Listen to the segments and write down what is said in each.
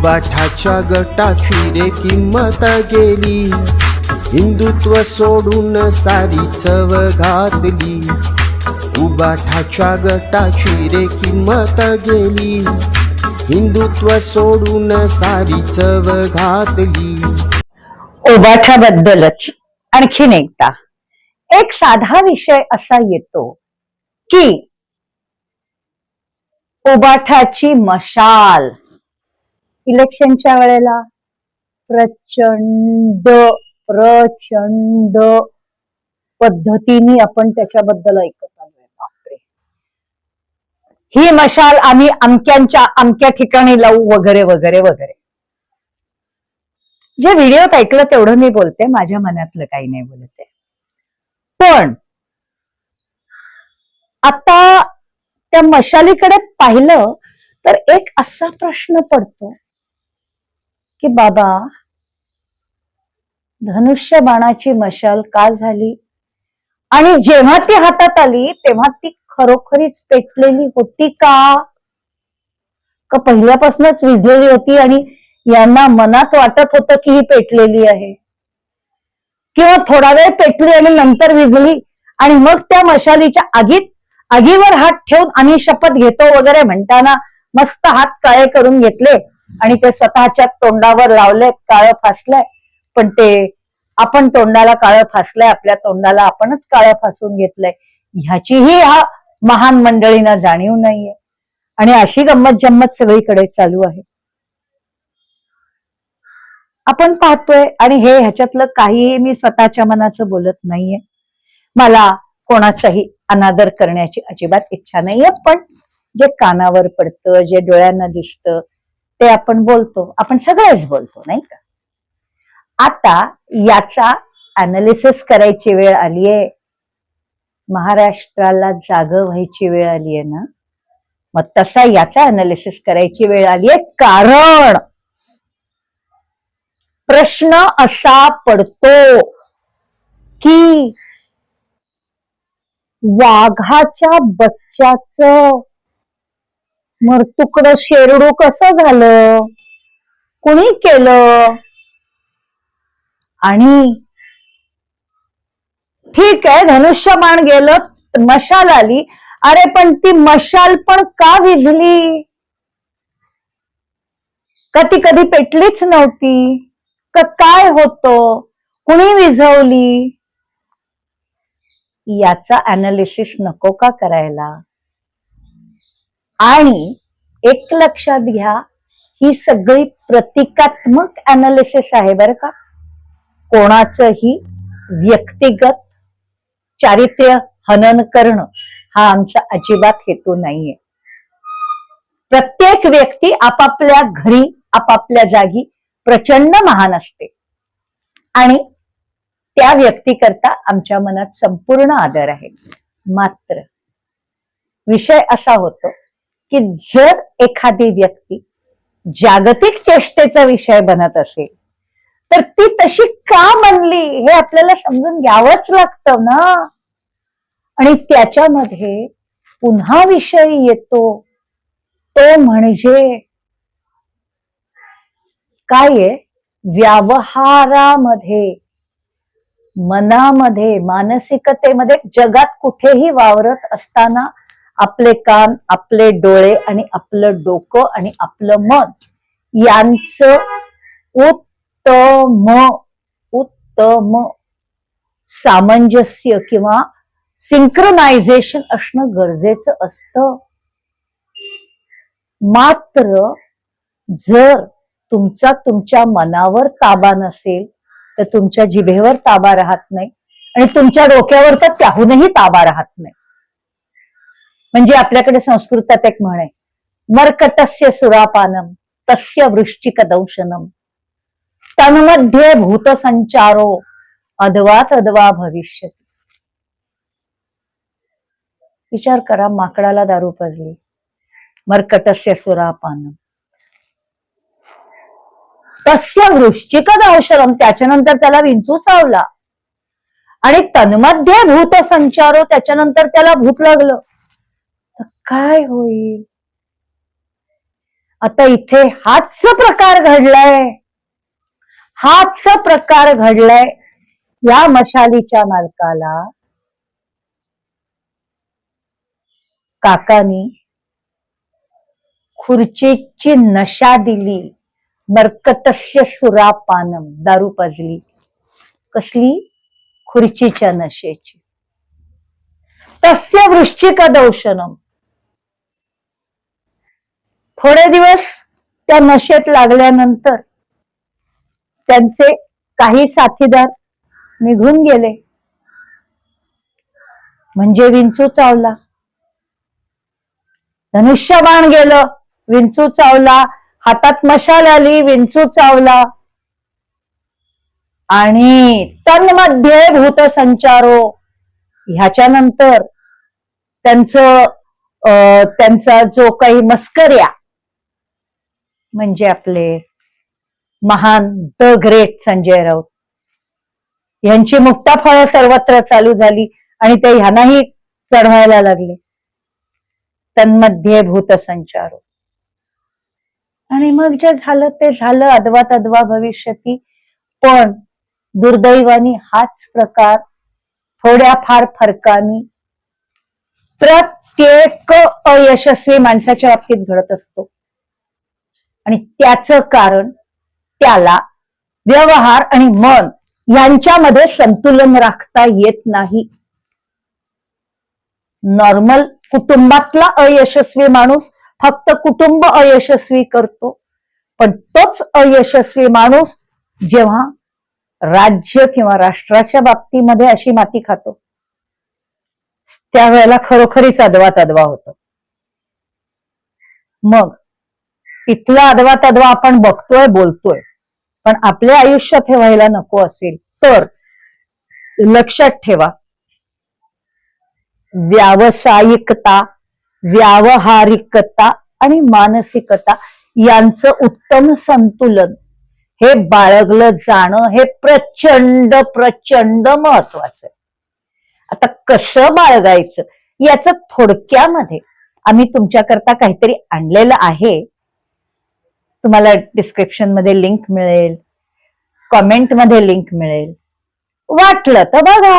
उबाठाच्या गटाची रे किंमत गेली, हिंदुत्व सोडून सारी चव घातली. उबाठाच्या गटाची रे किंमत गेली, हिंदुत्व सोडून सारी चव घातली. उबाठाबद्दलच आणखीन एकदा एक साधा विषय असा येतो की उबाठाची मशाल इलेक्शनच्या वेळेला प्रचंड प्रचंड पद्धतीने आपण त्याच्याबद्दल ऐकत आलोय. बापरे, ही मशाल आम्ही अमक्या ठिकाणी लावू वगैरे वगैरे वगैरे. जे व्हिडिओत ऐकलं तेवढं मी बोलते, माझ्या मनातलं काही नाही बोलते. पण आता त्या मशालीकडे पाहिलं तर एक असा प्रश्न पडतो की बाबा, धनुष्य बाणाची मशाल का झाली, आणि जेव्हा ती हातात आली तेव्हा ती खरोखरीच पेटलेली होती का पहिल्यापासूनच विझलेली होती आणि यांना मनात वाटत होतं की ही पेटलेली आहे, किंवा थोडा वेळ पेटली आणि नंतर विझली आणि मग त्या मशालीच्या आगीवर हात ठेवून आम्ही शपथ घेतो वगैरे म्हणताना मस्त हात काळे करून घेतले आणि ते स्वतःच्या तोंडावर लावले, काळं फासलंय. पण ते आपण तोंडाला काळं फासलंय, आपल्या तोंडाला आपणच काळं फासून घेतलंय, ह्याचीही ह्या महान मंडळींना जाणीव नाहीये. आणि अशी गंमत जम्मत सगळीकडे चालू आहे, आपण पाहतोय. आणि हे ह्याच्यातलं काहीही मी स्वतःच्या मनाचं बोलत नाहीये, मला कोणाचाही अनादर करण्याची अजिबात इच्छा नाहीये. पण जे कानावर पडतं, जे डोळ्यांना दिसतं ते आपण बोलतो, आपण सगळेच बोलतो, नाही का. आता याचा अनालिसिस करायची वेळ आलीये, महाराष्ट्राला जागं व्हायची वेळ आलीये ना. मग तसा याचा अनालिसिस करायची वेळ आलीये. कारण प्रश्न असा पडतो की वाघाच्या बच्च्याचं मरतुकड शेरडू कसं झालं, कुणी केलं. आणि ठीक आहे, धनुष्यबाण गेलं, मशाल आली, अरे पण ती मशाल पण का विझली, का ती कधी पेटलीच नव्हती, का काय होतं, कुणी विझवली, याचा अनालिसिस नको का करायला. आणि एक लक्षात घ्या, ही सगळी प्रतिकात्मक अनालिसिस आहे बरं का. कोणाचंही व्यक्तिगत चारित्र्य हनन करणं हा आमचा अजिबात हेतू नाहीये. प्रत्येक व्यक्ती आपापल्या घरी आपापल्या जागी प्रचंड महान असते आणि त्या व्यक्तीकरता आमच्या मनात संपूर्ण आदर आहे. मात्र विषय असा होतो की जर एखादी व्यक्ती जागतिक चेष्टेचा विषय बनत असेल तर ती तशी का बनली हे आपल्याला समजून घ्यावंच लागतं ना. आणि त्याच्यामध्ये पुन्हा विषय येतो तो म्हणजे काय आहे, व्यवहारामध्ये, मनामध्ये, मानसिकतेमध्ये, जगात कुठेही वावरत असताना आपले कान, आपले डोळे आणि आपलं डोकं आणि आपलं मन यांचं उत्तम उत्तम सामंजस्य किंवा सिंक्रोनायझेशन असणं गरजेचं असतं. मात्र जर तुमचा तुमच्या मनावर ताबा नसेल तर तुमच्या जिभेवर ताबा राहत नाही आणि तुमच्या डोक्यावर तर त्याहूनही ताबा राहत नाही. म्हणजे आपल्याकडे संस्कृतात एक म्हण आहे, मर्कटस्य सुरापानम तस्य वृश्चिक दंशनम तन्मध्ये भूतसंचारो अद्वात अद्वा भविष्यति. विचार करा, माकडाला दारू पाजली, मर्कटस्य सुरापानम, तस्य वृश्चिक दंशनम, त्याच्यानंतर त्याला विंचू चावला, आणि तन्मध्ये भूतसंचारो, त्याच्यानंतर त्याला भूत लागलं, तर काय होईल. आता इथे हाच प्रकार घडलाय, हाच प्रकार घडलाय. या मशालीच्या मालकाला काकानी खुर्चीची नशा दिली. मर्कटस्य सुरापानम, दारू पाजली. कसली? खुर्चीच्या नशेची. तस्य वृश्चिक दौशनम. थोडे दिवस त्या नशेत लागल्यानंतर त्यांचे काही साथीदार निघून गेले. म्हणजे विंचू चावला, धनुष्यबाण गेलं, विंचू चावला, हातात मशाल आली, विंचू चावला. आणि तन्मध्ये भूत संचारो, ह्याच्यानंतर त्यांचा जो काही मस्कऱ्या, म्हणजे आपले महान द ग्रेट संजय राऊत यांची मुक्ताफळं सर्वत्र चालू झाली आणि ते ह्यांनाही चढवायला लागले. तन्मध्ये भूत संचारो. आणि मग जे झालं ते झालं, अद्वा तद्वा भविष्यती. पण दुर्दैवानी हाच प्रकार थोड्याफार फरकानी प्रत्येक अयशस्वी माणसाच्या बाबतीत घडत असतो. आणि त्याचं कारण त्याला व्यवहार आणि मन यांच्यामध्ये संतुलन राखता येत नाही. नॉर्मल कुटुंबातला अयशस्वी माणूस फक्त कुटुंब अयशस्वी करतो, पण तोच अयशस्वी माणूस जेव्हा राज्य किंवा राष्ट्राच्या बाबतीमध्ये अशी माती खातो त्यावेळेला खरोखरीच अद्वा तद्वा होतो. मग इथला अद्वा तद्वा आपण बघतोय, बोलतोय, पण आपल्या आयुष्यात हे व्हायला नको असेल तर लक्षात ठेवा, व्यावसायिकता, व्यावहारिकता आणि मानसिकता यांचं उत्तम संतुलन हे बाळगलं जाणं हे प्रचंड प्रचंड महत्वाचं आहे. आता कसं बाळगायचं याचं थोडक्यामध्ये आम्ही तुमच्याकरता काहीतरी आणलेलं आहे. तुम्हाला डिस्क्रिप्शन मध्ये लिंक मिळेल, कमेंट मध्ये लिंक मिळेल, वाटलं तर बघा.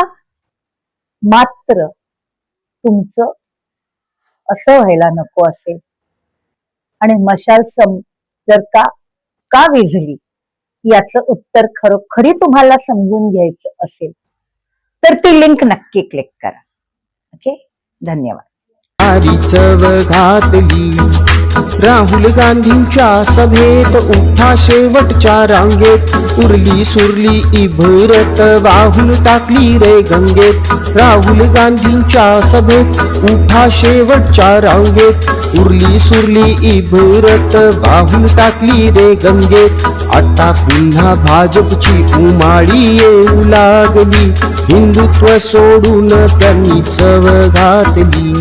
मात्र तुमचं असं व्हायला नको असेल आणि मशाल जर का विझली याचं उत्तर खरोखरी तुम्हाला समजून घ्यायचं असेल तर ती लिंक नक्की क्लिक करा. ओके, धन्यवाद. सारी चव घातली. राहुल गांधींच्या सभेत उठा शेवटच्या रांगेत. उरली सुरली इभरत वाहून टाकली रे गंगेत. राहुल गांधींच्या सभेत उठा शेवटच्या रांगेत. उरली सुरली इभरत वाहून टाकली रे गंगेत. आता पुन्हा भाजपची उमाळी येऊ लागली. हिंदुत्व सोडून त्यांनी चव घातली.